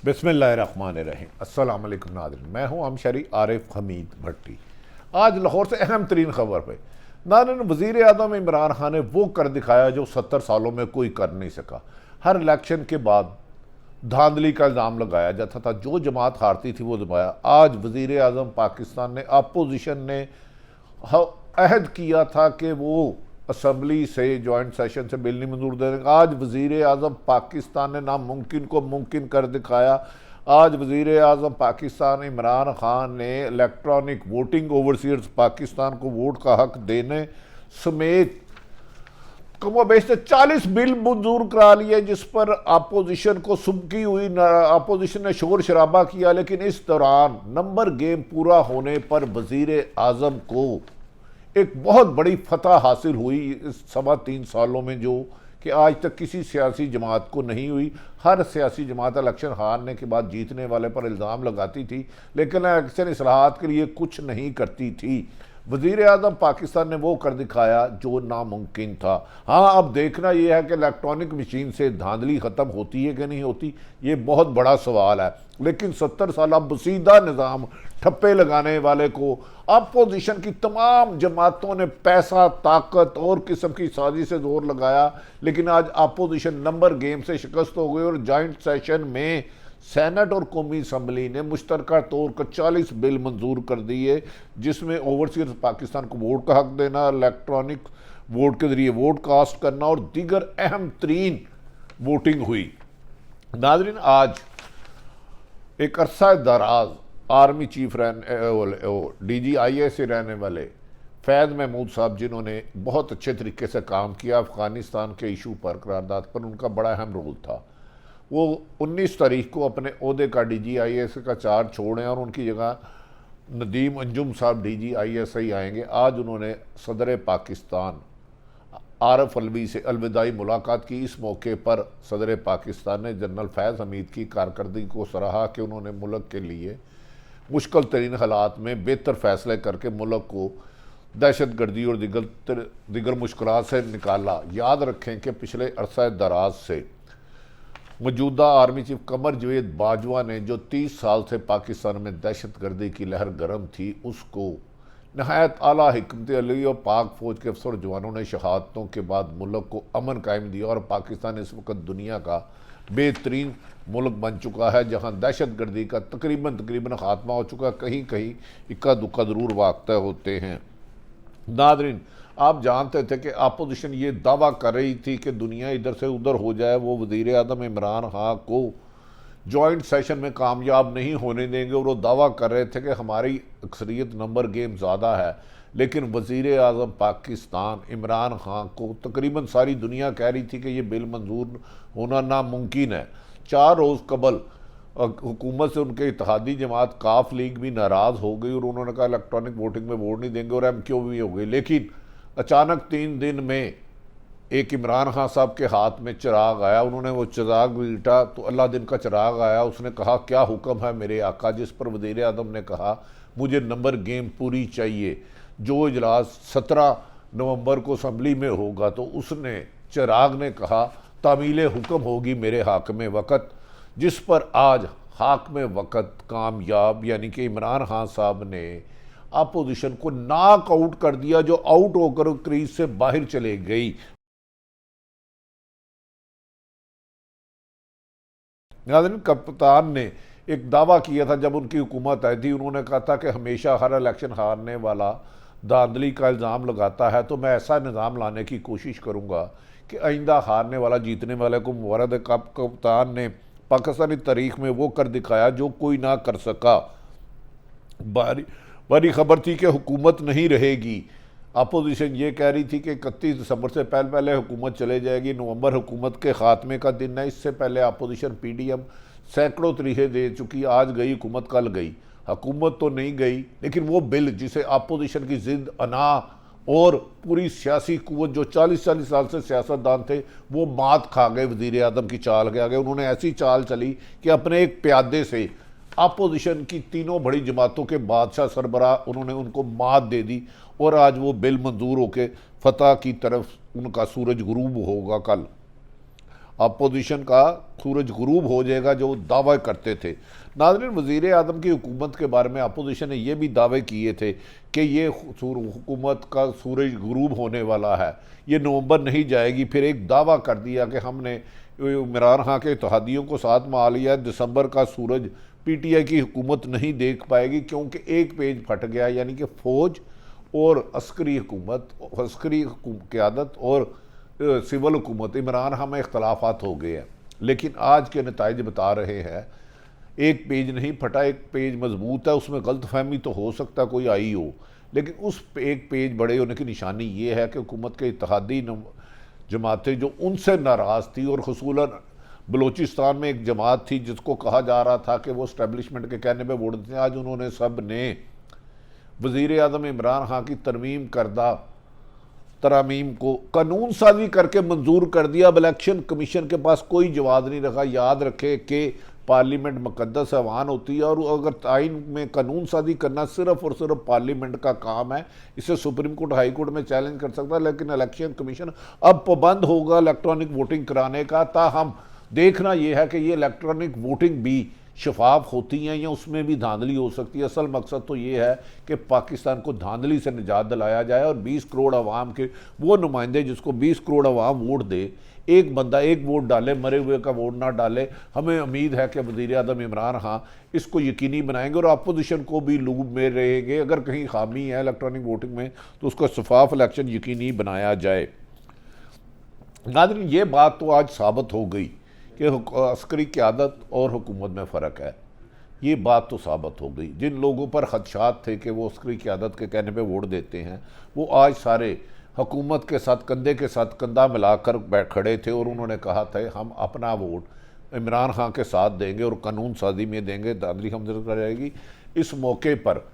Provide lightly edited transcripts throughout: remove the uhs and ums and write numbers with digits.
बिस्मिल्लाहिर्रहमानिर्रहीम। अस्सलाम वालेकुम नाज़रीन, मैं हूं अमशरी आरिफ हमीद भट्टी। आज लाहौर से अहम तरीन खबर पे नाज़रीन, वज़ीर आज़म इमरान खान ने वो कर दिखाया जो 70 सालों में कोई कर नहीं सका। हर इलेक्शन के बाद धांधली का इल्ज़ाम लगाया जाता था, जो जमात हारती थी वो दबाया। आज वज़ीर आज़म पाकिस्तान ने, अपोजिशन ने अहद किया था कि वो असम्बली से, जॉइंट सेशन से बिल नहीं मंजूर दे देंगे। आज वज़ीर आज़म पाकिस्तान ने नामुमकिन को मुमकिन कर दिखाया। आज वज़ीर आज़म पाकिस्तान इमरान खान ने इलेक्ट्रॉनिक वोटिंग ओवरसीयर्स पाकिस्तान को वोट का हक देने समेत कमोबेश 40 बिल मंजूर करा लिए, जिस पर अपोजिशन को सुबकी हुई। अपोजिशन ने शोर शराबा किया, लेकिन इस दौरान नंबर गेम पूरा होने पर वज़ीर आज़म को एक बहुत बड़ी फतह हासिल हुई इस 3.25 सालों में, जो कि आज तक किसी सियासी जमात को नहीं हुई। हर सियासी जमात इलेक्शन हारने के बाद जीतने वाले पर इल्ज़ाम लगाती थी, लेकिन इलेक्शन इस्लाहात के लिए कुछ नहीं करती थी। वज़ीर आज़म पाकिस्तान ने वो कर दिखाया जो नामुमकिन था। हाँ, अब देखना यह है कि इलेक्ट्रॉनिक मशीन से धांधली ख़त्म होती है कि नहीं होती, ये बहुत बड़ा सवाल है। लेकिन 70 साल बसीदा निज़ाम ठप्पे लगाने वाले को अपोजिशन की तमाम जमातों ने पैसा, ताकत और किस्म की साजिश से जोर लगाया, लेकिन आज अपोजिशन नंबर गेम से शिकस्त हो गई और जॉइंट सेशन में सेनेट और कौमी असम्बली ने मुश्तरका तौर पर 40 बिल मंजूर कर दिए, जिसमें ओवरसीज पाकिस्तान को वोट का हक देना, इलेक्ट्रॉनिक वोट के जरिए वोट कास्ट करना और दीगर अहम तरीन वोटिंग हुई। नाजरीन, आज एक अरसा दराज आर्मी चीफ DGIA से रहने वाले फैज़ महमूद साहब, जिन्होंने बहुत अच्छे तरीके से काम किया अफ़गानिस्तान के इशू पर, करारदाद पर उनका बड़ा अहम रोल था। वो 19 तारीख को अपने ओहदे का DGIA का चार्ज छोड़ें और उनकी जगह नदीम अंजुम साहब DGISI आएंगे। आज उन्होंने सदर पाकिस्तान आरफ अलवी से अलविदाई मुलाकात की। इस मौके पर सदर पाकिस्तान ने जनरल फैज़ हमीद की कारकर्दगी को सराहा कि उन्होंने मुल्क के लिए मुश्किल तरीन हालात में बेहतर फ़ैसले करके मुल्क को दहशत गर्दी और दिगर मुश्किलात से निकाला। याद रखें कि पिछले अरसा दराज से मौजूदा आर्मी चीफ कमर जवेद बाजवा ने, जो 30 साल से पाकिस्तान में दहशत गर्दी की लहर गर्म थी, उसको नहायत आला हिकमत अली और पाक फ़ौज के अफसर जवानों ने शहादतों के बाद मुल्क को अमन कायम दिया और पाकिस्तान इस वक्त दुनिया का बेहतरीन मुल्क बन चुका है, जहाँ दहशत गर्दी का तकरीबन ख़ात्मा हो चुका है। कहीं कहीं इक्का दुक्का ज़रूर वाक़या होते हैं। नादरीन, आप जानते थे कि अपोजिशन ये दावा कर रही थी कि दुनिया इधर से उधर हो जाए, वो वज़ीर आज़म इमरान खान को जॉइंट सेशन में कामयाब नहीं होने देंगे, और वो दावा कर रहे थे कि हमारी अक्सरियत नंबर गेम ज़्यादा है। लेकिन वज़ीर आज़म पाकिस्तान इमरान खान को तकरीबन सारी दुनिया कह रही थी कि ये बिल मंजूर होना नामुमकिन है। 4 रोज़ कबल हुकूमत से उनके इत्तेहादी जमात काफ लीग भी नाराज़ हो गई और उन्होंने कहा इलेक्ट्रॉनिक वोटिंग में वोट नहीं देंगे, और MQ भी हो गई। लेकिन अचानक 3 दिन में एक इमरान खान साहब के हाथ में चिराग आया, उन्होंने वो चिराग उल्टा तो अल्लाह दिन का चिराग आया। उसने कहा, क्या हुक्म है मेरे आका, जिस पर वज़ीर आज़म ने कहा मुझे नंबर गेम पूरी चाहिए। जो इजलास 17 नवंबर को असम्बली में होगा, तो उसने चिराग ने कहा तामील हुक्म होगी मेरे हाकिम वक़्त, जिस पर आज हाकिम वक़्त कामयाब, यानी कि इमरान खान साहब ने अपोजिशन को नॉक आउट कर दिया, जो आउट होकर क्रीज से बाहर चले गई। नाज़रीन, कप्तान ने एक दावा किया था जब उनकी हुकूमत आई थी, उन्होंने कहा था कि हमेशा हर इलेक्शन हारने वाला धांधली का इल्ज़ाम लगाता है, तो मैं ऐसा निज़ाम लाने की कोशिश करूँगा कि आइंदा हारने वाला जीतने वाले को मुबारक। कप्तान ने पाकिस्तानी तारीख में वो कर दिखाया जो कोई ना कर सका। बड़ी खबर थी कि हुकूमत नहीं रहेगी। अपोजिशन ये कह रही थी कि 31 दिसंबर से पहले हुकूमत चले जाएगी। नवंबर हुकूमत के ख़ात्मे का दिन है। इससे पहले अपोजिशन PDM सैकड़ों तरीके दे चुकी। आज गई हुकूमत, कल गई। हुकूमत तो नहीं गई, लेकिन वो बिल जिसे अपोजिशन की ज़िद, अना और पूरी सियासी कुव्वत, जो 40 साल से सियासतदान थे, वो मात खा गए वज़ीर आज़म की चाल के आगे। उन्होंने ऐसी चाल चली कि अपने एक प्यादे से अपोजिशन की तीनों बड़ी जमातों के बादशाह सरबराह, उन्होंने उनको मात दे दी और आज वो बिल मंजूर होकर फतह की तरफ उनका सूरज गुरूब होगा कल। अपोजिशन का सूरज गुरूब हो जाएगा जो दावा करते थे। नाज़रीन, वज़ीर आज़म की हुकूमत के बारे में अपोजिशन ने यह भी दावे किए थे कि ये हुकूमत का सूरज गुरूब होने वाला है, ये नवंबर नहीं जाएगी। फिर एक दावा कर दिया कि हमने इमरान खान के इत्तेहादियों को साथ मा लिया, दिसंबर का सूरज PTI की हुकूमत नहीं देख पाएगी क्योंकि एक पेज फट गया, यानी कि फ़ौज और अस्करी हुकूमत, अस्करी क़यादत और सिविल हुकूमत इमरान खान में इख्तलाफात हो गए हैं। लेकिन आज के नताइज बता रहे हैं एक पेज नहीं फटा, एक पेज मजबूत है, उसमें गलतफहमी तो हो सकता कोई आई हो, लेकिन उस एक पेज बड़े होने की निशानी ये है कि हुकूमत के इत्तेहादी जमातें जो उनसे नाराज़ थी, और खसूलन बलूचिस्तान में एक जमात थी जिसको कहा जा रहा था कि वो इस्टेबलिशमेंट के कहने पे वोट देते हैं, आज उन्होंने सब ने वज़ीर आज़म इमरान खान की तरमीम करदा तरामीम को कानून साजी करके मंजूर कर दिया। अब इलेक्शन कमीशन के पास कोई जवाब नहीं रखा। याद रखे कि पार्लियामेंट मुकद्दस ऐवान होती है, और अगर आइन में कानून साजी करना सिर्फ और सिर्फ पार्लियामेंट का काम है, इसे सुप्रीम कोर्ट हाई कोर्ट में चैलेंज कर सकता है। लेकिन इलेक्शन कमीशन अब पाबंद होगा इलेक्ट्रॉनिक वोटिंग कराने का। ताहम देखना यह है कि ये इलेक्ट्रॉनिक वोटिंग भी शफाफ होती हैं या उसमें भी धांधली हो सकती है। असल मकसद तो ये है कि पाकिस्तान को धांधली से निजात दिलाया जाए, और 20 करोड़ अवाम के वो नुमाइंदे जिसको 20 करोड़ अवाम वोट दे, एक बंदा एक वोट डाले, मरे हुए का वोट ना डाले। हमें उम्मीद है कि वज़ीर आज़म इमरान खान इसको यकीनी बनाएंगे और अपोजिशन को भी लूप में रहेंगे। अगर कहीं खामी है इलेक्ट्रॉनिक वोटिंग में तो उसको शफाफ इलेक्शन यकीनी बनाया जाए। नाज़रीन, ये बात तो आज साबित हो गई कि अस्करी क़यादत और हुकूमत में फ़र्क है। ये बात तो साबित हो गई। जिन लोगों पर खदशात थे कि वो अस्करी क़यादत के कहने पे वोट देते हैं, वो आज सारे हुकूमत के साथ कंधे के साथ कंधा मिलाकर बैठ खड़े थे, और उन्होंने कहा था हम अपना वोट इमरान खान के साथ देंगे और कानून साजी में देंगे, दादरी हमदर्द कर जाएगी। इस मौके पर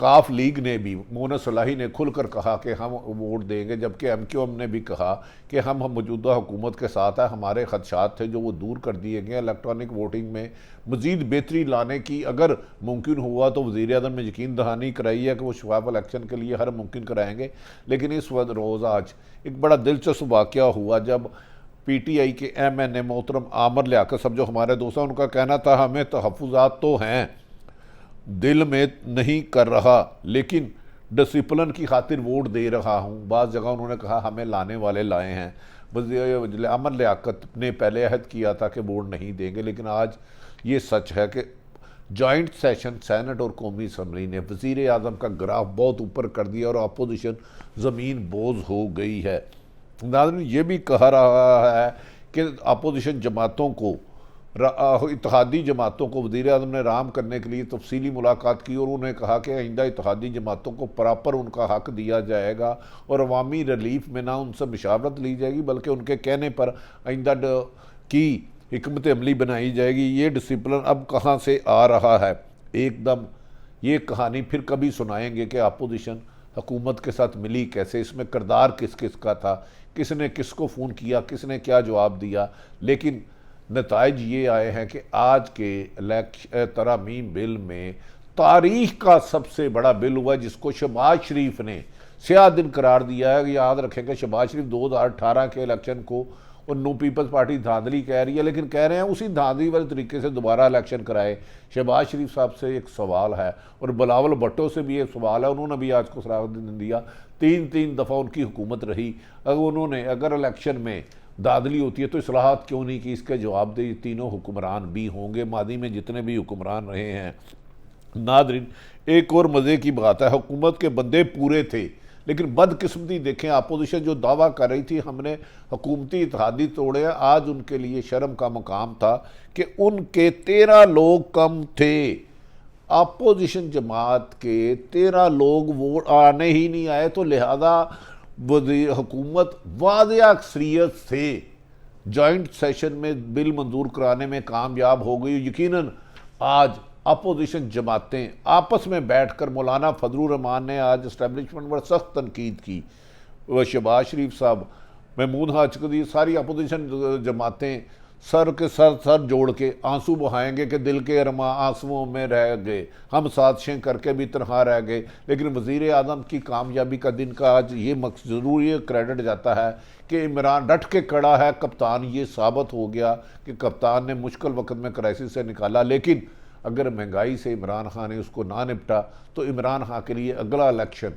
काफ लीग ने भी, मोहन सलाही ने खुलकर कहा कि हम वोट देंगे, जबकि MQM ने भी कहा कि हम मौजूदा हुकूमत के साथ है। हमारे खदशात थे जो वो दूर कर दिए गए। इलेक्ट्रॉनिक वोटिंग में मज़ीद बेहतरी लाने की अगर मुमकिन हुआ तो वज़ीर आज़म ने यकीन दहानी कराई है कि वो शफाफ इलेक्शन के लिए हर मुमकिन कराएंगे। लेकिन इस वक्त रोज़ आज एक बड़ा दिलचस्प वाक़या हुआ जब PTI के MNA मोहतरम आमर लियाकत साहब जो हमारे दोस्त हैं, उनका कहना था हमें तहफ़्फ़ुज़ात तो हैं, दिल में नहीं कर रहा, लेकिन डिसिप्लिन की खातिर वोट दे रहा हूँ। बाज़ जगह उन्होंने कहा हमें लाने वाले लाए हैं। वज़ीर अमर लियाकत ने पहले अहद किया था कि वोट नहीं देंगे, लेकिन आज ये सच है कि जॉइंट सेशन सेनेट और कौमी असम्बली ने वज़ीर आज़म का ग्राफ बहुत ऊपर कर दिया और अपोजिशन ज़मीन बोझ हो गई है। नाज़रीन, ये भी कहा रहा है कि अपोजिशन जमातों को, इत्तेहादी जमातों को वज़ीर आज़म ने राम करने के लिए तफसीली मुलाकात की, और उन्होंने कहा कि आइंदा इत्तेहादी जमातों को प्रॉपर उनका हक़ दिया जाएगा और अवामी रिलीफ में ना उनसे मशावरत ली जाएगी बल्कि उनके कहने पर आइंदा की हिकमत अमली बनाई जाएगी। ये डिसिप्लिन अब कहाँ से आ रहा है एकदम, ये कहानी फिर कभी सुनाएंगे कि अपोजिशन हुकूमत के साथ मिली कैसे, इसमें किरदार किस किस का था, किसने किसको फ़ोन किया, किसने क्या जवाब दिया। लेकिन नताइज ये आए हैं कि आज के तरामीम बिल में तारीख़ का सबसे बड़ा बिल हुआ जिसको शहबाज शरीफ ने स्याह दिन करार दिया है। याद रखें कि शहबाज शरीफ 2018 के इलेक्शन को और नो पीपल्स पार्टी धांधली कह रही है, लेकिन कह रहे हैं उसी धांधली वाले तरीके से दोबारा इलेक्शन कराए। शहबाज शरीफ साहब से एक सवाल है और बिलावल भुट्टो से भी एक सवाल है, उन्होंने भी आज को सराहत दिया। 3 दफ़ा उनकी हुकूमत रही, अगर इलेक्शन में दादली होती है तो इस्लाहात क्यों नहीं की, इसके जवाब दे तीनों हुक्मरान भी होंगे, मादी में जितने भी हुक्मरान रहे हैं। नादरीन, एक और मज़े की बात है, हुकूमत के बंदे पूरे थे लेकिन बदकिस्मती देखें, अपोजिशन जो दावा कर रही थी हमने हुकूमती इत्तेहादी तोड़े, आज उनके लिए शर्म का मकाम था कि उनके 13 लोग कम थे। अपोजिशन जमात के 13 लोग वोट आने ही नहीं आए, तो लिहाजा हुकूमत वाज़ेह अक्सरियत से जॉइंट सेशन में बिल मंजूर कराने में कामयाब हो गई। यकीनन आज अपोजिशन जमातें आपस में बैठकर, मौलाना फजलुर रहमान ने आज इस्टेबलिशमेंट पर सख्त तनकीद की, शहबाज शरीफ साहब, महमूद हाजकदी, सारी अपोजिशन जमातें सर के सर जोड़ के आंसू बहाएंगे कि दिल के अरमा आंसुओं में रह गए, हम साजिशें करके भी तनहा रह गए। लेकिन वज़ीर आज़म की कामयाबी का दिन का आज ये ज़रूर ये क्रेडिट जाता है कि इमरान डट के खड़ा है। कप्तान ये साबित हो गया कि कप्तान ने मुश्किल वक्त में क्राइसिस से निकाला। लेकिन अगर महंगाई से इमरान खान ने उसको ना निपटा तो इमरान खान के लिए अगला इलेक्शन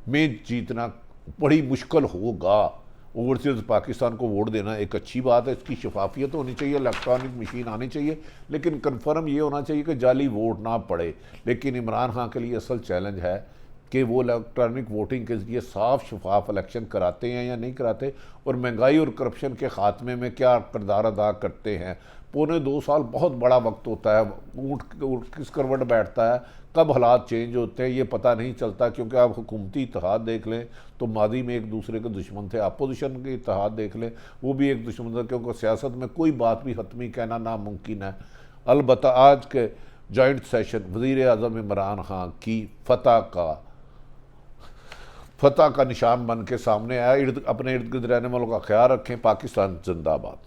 में जीतना बड़ी मुश्किल होगा। ओवरसीज पाकिस्तान को वोट देना एक अच्छी बात है, इसकी शफाफियत होनी चाहिए, इलेक्ट्रॉनिक मशीन आनी चाहिए, लेकिन कन्फर्म ये होना चाहिए कि जाली वोट ना पड़े। लेकिन इमरान खान के लिए असल चैलेंज है कि वो इलेक्ट्रॉनिक वोटिंग के ज़रिए साफ शफाफ इलेक्शन कराते हैं या नहीं कराते, और महंगाई और करप्शन के ख़ात्मे में क्या किरदार अदा करते हैं। पौने 2 साल बहुत बड़ा वक्त होता है, ऊँट किस करवट बैठता है, कब हालात चेंज होते हैं ये पता नहीं चलता। क्योंकि आप हुकूमती इत्तेहाद देख लें तो मादी में एक दूसरे के दुश्मन थे, अपोजिशन के इत्तेहाद देख लें वो भी एक दुश्मन था, क्योंकि सियासत में कोई बात भी हतमी कहना नामुमकिन है। अलबत्ता आज के जॉइंट सेशन वज़ीर आज़म इमरान खान की फतह का निशान बन के सामने आया। अपने इर्द गिर्द रहने वालों का ख्याल रखें। पाकिस्तान जिंदाबाद।